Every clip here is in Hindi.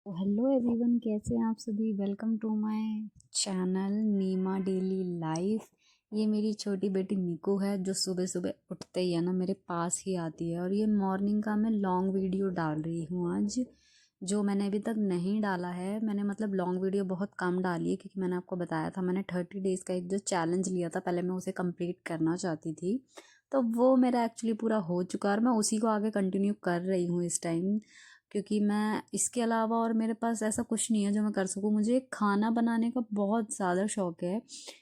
तो हेलो एवरीवन, कैसे हैं आप सभी। Welcome to my channel Neema daily life. ये मेरी छोटी बेटी निको है जो सुबह सुबह उठते ही है ना मेरे पास ही आती है। और ये मॉर्निंग का मैं लॉन्ग वीडियो डाल रही हूँ आज, जो मैंने अभी तक नहीं डाला है। मैंने मतलब लॉन्ग वीडियो बहुत कम डाली है क्योंकि मैंने आपको बताया था मैंने 30 डेज़ का एक जो चैलेंज लिया था, पहले मैं उसे कंप्लीट करना चाहती थी। तो वो मेरा एक्चुअली पूरा हो चुका है और मैं उसी को आगे कंटिन्यू कर रही हूँ इस टाइम, क्योंकि मैं इसके अलावा और मेरे पास ऐसा कुछ नहीं है जो मैं कर सकूँ। मुझे खाना बनाने का बहुत ज़्यादा शौक है,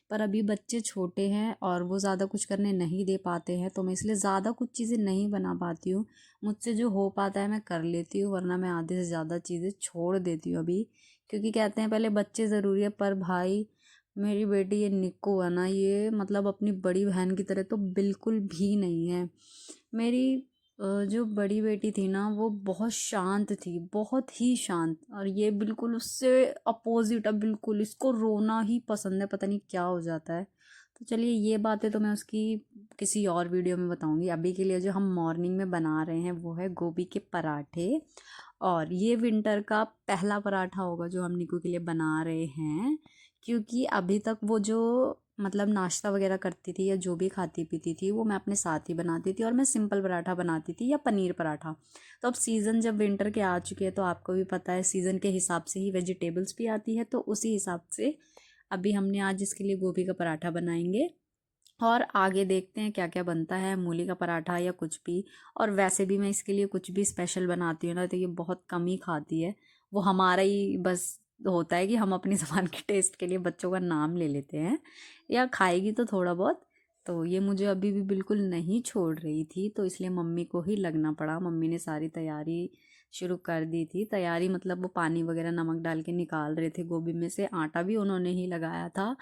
पर अभी बच्चे छोटे हैं और वो ज़्यादा कुछ करने नहीं दे पाते हैं, तो मैं इसलिए ज़्यादा कुछ चीज़ें नहीं बना पाती हूँ। मुझसे जो हो पाता है मैं कर लेती हूँ, वरना मैं आधे से ज़्यादा चीज़ें छोड़ देती हूँ अभी, क्योंकि कहते हैं पहले बच्चे ज़रूरी है। पर भाई, मेरी बेटी ये निक्को है ना, ये मतलब अपनी बड़ी बहन की तरह तो बिल्कुल भी नहीं है। मेरी जो बड़ी बेटी थी ना वो बहुत शांत थी, बहुत ही शांत, और ये बिल्कुल उससे अपोजिट है। बिल्कुल इसको रोना ही पसंद है, पता नहीं क्या हो जाता है। तो चलिए, ये बातें तो मैं उसकी किसी और वीडियो में बताऊंगी। अभी के लिए जो हम मॉर्निंग में बना रहे हैं वो है गोभी के पराठे, और ये विंटर का पहला पराठा होगा जो हम निकू के लिए बना रहे हैं। क्योंकि अभी तक वो जो मतलब नाश्ता वगैरह करती थी या जो भी खाती पीती थी वो मैं अपने साथ ही बनाती थी, और मैं सिंपल पराठा बनाती थी या पनीर पराठा। तो अब सीज़न जब विंटर के आ चुके हैं तो आपको भी पता है सीज़न के हिसाब से ही वेजिटेबल्स भी आती है, तो उसी हिसाब से अभी हमने आज इसके लिए गोभी का पराठा बनाएंगे। और आगे देखते हैं क्या क्या बनता है, मूली का पराठा या कुछ भी। और वैसे भी मैं इसके लिए कुछ भी स्पेशल बनाती हूँ ना तो ये बहुत कम ही खाती है। वो हमारा ही बस होता है कि हम अपनी ज़बान के टेस्ट के लिए बच्चों का नाम ले लेते हैं, या खाएगी तो थोड़ा बहुत। तो ये मुझे अभी भी बिल्कुल नहीं छोड़ रही थी, तो इसलिए मम्मी को ही लगना पड़ा। मम्मी ने सारी तैयारी शुरू कर दी थी। तैयारी मतलब वो पानी वगैरह नमक डाल के निकाल रहे थे गोभी में से, आटा भी उन्होंने ही लगाया था।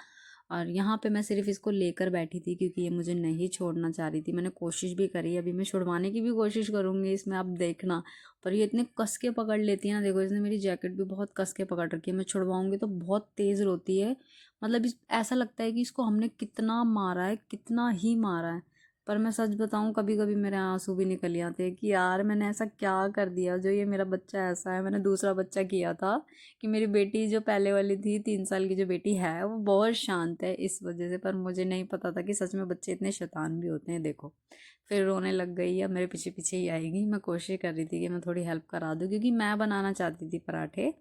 और यहाँ पे मैं सिर्फ इसको लेकर बैठी थी क्योंकि ये मुझे नहीं छोड़ना चाह रही थी। मैंने कोशिश भी करी, अभी मैं छुड़वाने की भी कोशिश करूँगी इसमें, आप देखना। पर ये इतने कस के पकड़ लेती है ना, देखो इसने मेरी जैकेट भी बहुत कस के पकड़ रखी है। मैं छुड़वाऊँगी तो बहुत तेज़ रोती है। मतलब इस ऐसा लगता है कि इसको हमने कितना मारा है, कितना ही मारा है। पर मैं सच बताऊं, कभी कभी मेरे आंसू भी निकल आते हैं कि यार मैंने ऐसा क्या कर दिया जो ये मेरा बच्चा ऐसा है। मैंने दूसरा बच्चा किया था कि मेरी बेटी जो पहले वाली थी, 3 साल की जो बेटी है, वो बहुत शांत है इस वजह से। पर मुझे नहीं पता था कि सच में बच्चे इतने शैतान भी होते हैं। देखो फिर रोने लग गई, अब मेरे पीछे पीछे ही आएगी। मैं कोशिश कर रही थी कि मैं थोड़ी हेल्प करा दूँ क्योंकि मैं बनाना चाहती थी पराठे।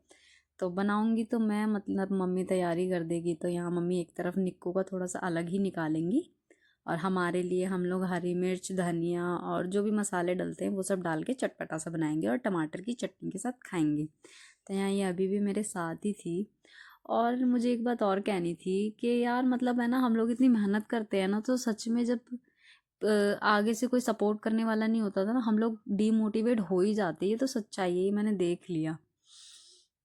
तो बनाऊंगी तो मैं, मतलब मम्मी तैयारी कर देगी, तो यहाँ मम्मी एक तरफ निक्कू का थोड़ा सा अलग ही निकालेंगी, और हमारे लिए हम लोग हरी मिर्च धनिया और जो भी मसाले डलते हैं वो सब डाल के चटपटा सा बनाएंगे और टमाटर की चटनी के साथ खाएंगे। तो यहाँ ये अभी भी मेरे साथ ही थी। और मुझे एक बात और कहनी थी कि यार मतलब है ना, हम लोग इतनी मेहनत करते हैं ना, तो सच में जब आगे से कोई सपोर्ट करने वाला नहीं होता था ना, हम लोग डीमोटिवेट हो ही जाते। ये तो सच्चाई है, ये मैंने देख लिया।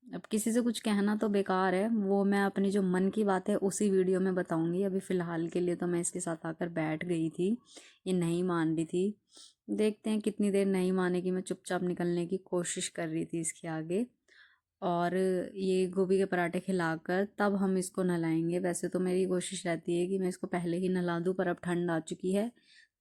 अब किसी से कुछ कहना तो बेकार है, वो मैं अपनी जो मन की बात है उसी वीडियो में बताऊंगी। अभी फ़िलहाल के लिए तो मैं इसके साथ आकर बैठ गई थी, ये नहीं मान रही थी। देखते हैं कितनी देर नहीं मानेगी। मैं चुपचाप निकलने की कोशिश कर रही थी इसके आगे। और ये गोभी के पराठे खिलाकर तब हम इसको नहलाएंगे। वैसे तो मेरी कोशिश रहती है कि मैं इसको पहले ही नहला दूँ, पर अब ठंड आ चुकी है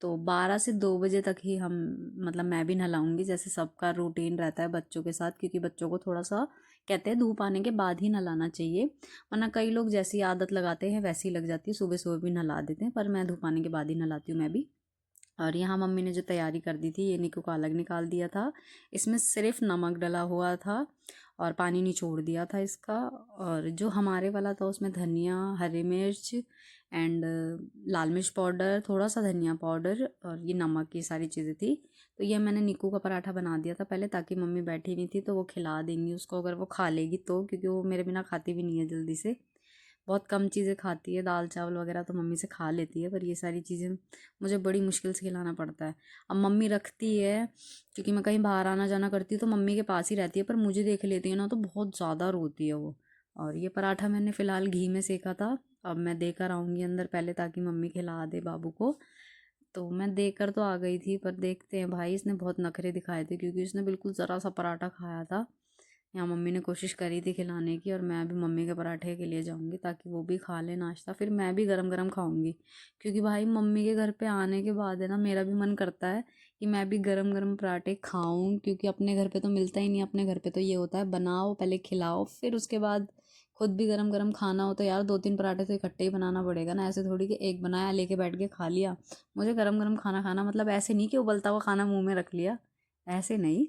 तो 12 से 2 बजे तक ही हम, मतलब मैं भी नहलाऊंगी जैसे सबका रूटीन रहता है बच्चों के साथ, क्योंकि बच्चों को थोड़ा सा कहते हैं धूप आने के बाद ही नहलाना चाहिए। वरना कई लोग जैसी आदत लगाते हैं वैसी लग जाती है, सुबह सुबह भी नहला देते हैं, पर मैं धूप आने के बाद ही नहलाती हूँ मैं भी। और यहाँ मम्मी ने जो तैयारी कर दी थी, ये निक्कू को अलग निकाल दिया था। इसमें सिर्फ नमक डला हुआ था और पानी निचोड़ दिया था इसका। और जो हमारे वाला था उसमें धनिया, हरी मिर्च एंड लाल मिर्च पाउडर, थोड़ा सा धनिया पाउडर और ये नमक, ये सारी चीज़ें थी। तो ये मैंने निक्कू का पराठा बना दिया था पहले, ताकि मम्मी बैठी नहीं थी तो वो खिला देंगी उसको, अगर वो खा लेगी तो, क्योंकि वो मेरे बिना खाती भी नहीं है जल्दी से। बहुत कम चीज़ें खाती है, दाल चावल वगैरह तो मम्मी से खा लेती है, पर ये सारी चीज़ें मुझे बड़ी मुश्किल से खिलाना पड़ता है। अब मम्मी रखती है क्योंकि मैं कहीं बाहर आना जाना करती हूँ तो मम्मी के पास ही रहती है, पर मुझे देख लेती है ना तो बहुत ज़्यादा रोती है वो। और ये पराठा मैंने फ़िलहाल घी में सेका था, अब मैं देकर आऊँगी अंदर पहले ताकि मम्मी खिला दे बाबू को। तो मैं देकर तो आ गई थी, पर देखते हैं। भाई इसने बहुत नखरे दिखाए थे क्योंकि इसने बिल्कुल ज़रा सा पराठा खाया था। यहाँ मम्मी ने कोशिश करी थी खिलाने की, और मैं अभी मम्मी के पराठे के लिए जाऊँगी ताकि वो भी खा ले नाश्ता, फिर मैं भी गरम गरम खाऊंगी। क्योंकि भाई मम्मी के घर पे आने के बाद है ना, मेरा भी मन करता है कि मैं भी गरम गरम पराठे खाऊं, क्योंकि अपने घर पे तो मिलता ही नहीं। अपने घर पे तो ये होता है बनाओ पहले खिलाओ, फिर उसके बाद खुद भी गरम गरम खाना हो तो यार 2-3 पराठे तो इकट्ठे ही बनाना पड़ेगा ना। ऐसे थोड़ी कि एक बनाया लेके बैठ के खा लिया। मुझे गरम गरम खाना खाना मतलब ऐसे नहीं कि उबलता हुआ खाना मुंह में रख लिया, ऐसे नहीं,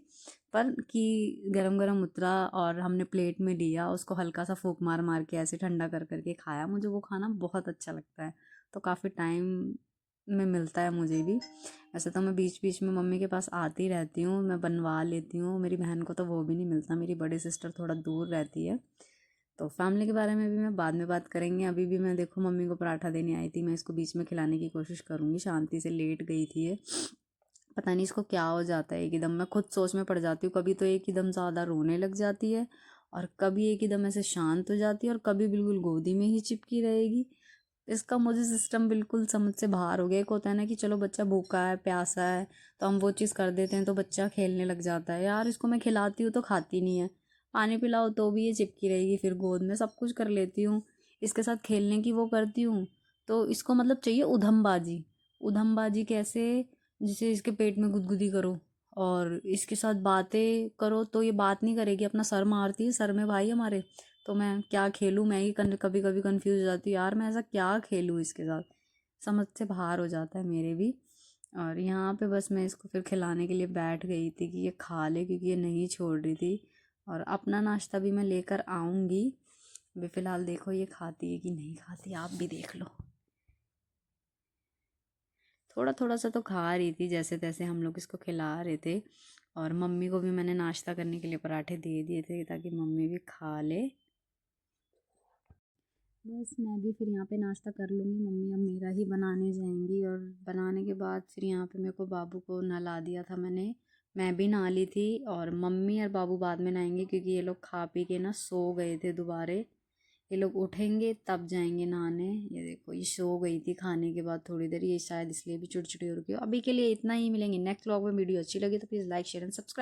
पर कि गरम गरम उतरा और हमने प्लेट में लिया, उसको हल्का सा फूक मार मार के ऐसे ठंडा कर करके खाया। मुझे वो खाना बहुत अच्छा लगता है। तो काफ़ी टाइम में मिलता है मुझे भी। ऐसे तो मैं बीच बीच में मम्मी के पास आती रहती हूँ, मैं बनवा लेती हूँ। मेरी बहन को तो वो भी नहीं मिलता, मेरी बड़ी सिस्टर थोड़ा दूर रहती है। तो फैमिली के बारे में भी मैं बाद में बात करेंगे। अभी भी मैं देखो मम्मी को पराठा देने आई थी, मैं इसको बीच में खिलाने की कोशिश करूँगी। शांति से लेट गई थी ये, पता नहीं इसको क्या हो जाता है एकदम। मैं खुद सोच में पड़ जाती हूँ, कभी तो एकदम ज़्यादा रोने लग जाती है और कभी एकदम ऐसे शांत हो जाती है और कभी बिल्कुल गोदी में ही चिपकी रहेगी। इसका मुझे सिस्टम बिल्कुल समझ से बाहर हो गया। एक होता है ना कि चलो बच्चा भूखा है प्यासा है तो हम वो चीज़ कर देते हैं तो बच्चा खेलने लग जाता है। यार इसको मैं खिलाती हूँ तो खाती नहीं है, पानी पिलाओ तो भी ये चिपकी रहेगी फिर गोद में। सब कुछ कर लेती हूँ, इसके साथ खेलने की वो करती हूँ, तो इसको मतलब चाहिए उधमबाजी। उधमबाजी कैसे? जिसे इसके पेट में गुदगुदी करो और इसके साथ बातें करो तो ये बात नहीं करेगी, अपना सर मारती है सर में भाई हमारे। तो मैं क्या खेलूँ, मैं ही कभी कभी कंफ्यूज हो जाती हूँ यार मैं ऐसा क्या खेलूँ इसके साथ। समझ से बाहर हो जाता है मेरे भी। और यहाँ पे बस मैं इसको फिर खिलाने के लिए बैठ गई थी कि ये खा ले, क्योंकि ये नहीं छोड़ रही थी। और अपना नाश्ता भी मैं लेकर आऊँगी। अभी फ़िलहाल देखो ये खाती है कि नहीं खाती, आप भी देख लो। थोड़ा थोड़ा सा तो खा रही थी, जैसे तैसे हम लोग इसको खिला रहे थे। और मम्मी को भी मैंने नाश्ता करने के लिए पराठे दे दिए थे ताकि मम्मी भी खा ले। बस मैं भी फिर यहाँ पे नाश्ता कर लूँगी, मम्मी अब मेरा ही बनाने जाएंगी। और बनाने के बाद फिर यहाँ पे मेरे को बाबू को नहला दिया था मैंने, मैं भी नहा ली थी। और मम्मी और बाबू बाद में नहाएंगे क्योंकि ये लोग खा पी के ना सो गए थे दोबारे। ये लोग उठेंगे तब जाएंगे नहाने। ये देखो ये सो गई थी खाने के बाद थोड़ी देर, ये शायद इसलिए भी चिड़चिड़ी हो रही है। अभी के लिए इतना ही, मिलेंगे नेक्स्ट व्लॉग में। वीडियो अच्छी लगी तो please like share and subscribe.